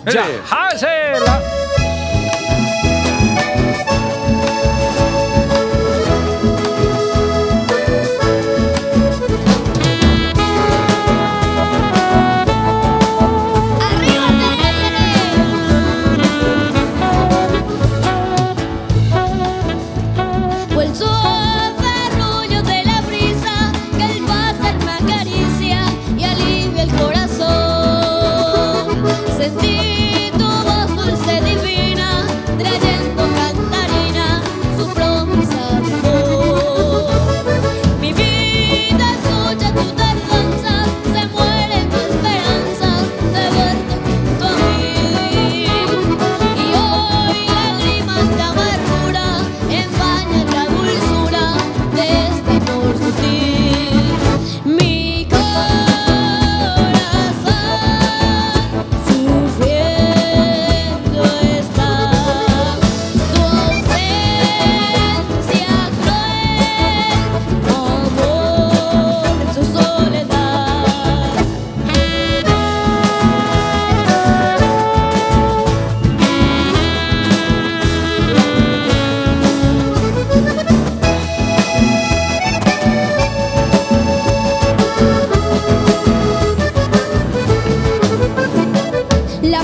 Ya. ¡Hacela! O el suave arrullo de la brisa que al pasar me acaricia y alivia el corazón. Sentí tu voz dulce divina trayendo cantarina su promesa de amor. Mi vida escucha tu tardanza, se muere mi esperanza de verte junto a mí. Y hoy lágrimas de amargura empañan la dulzura de este amor sutil. Mi corazón sufriendo está, tu ausencia cruel, amor en su soledad. La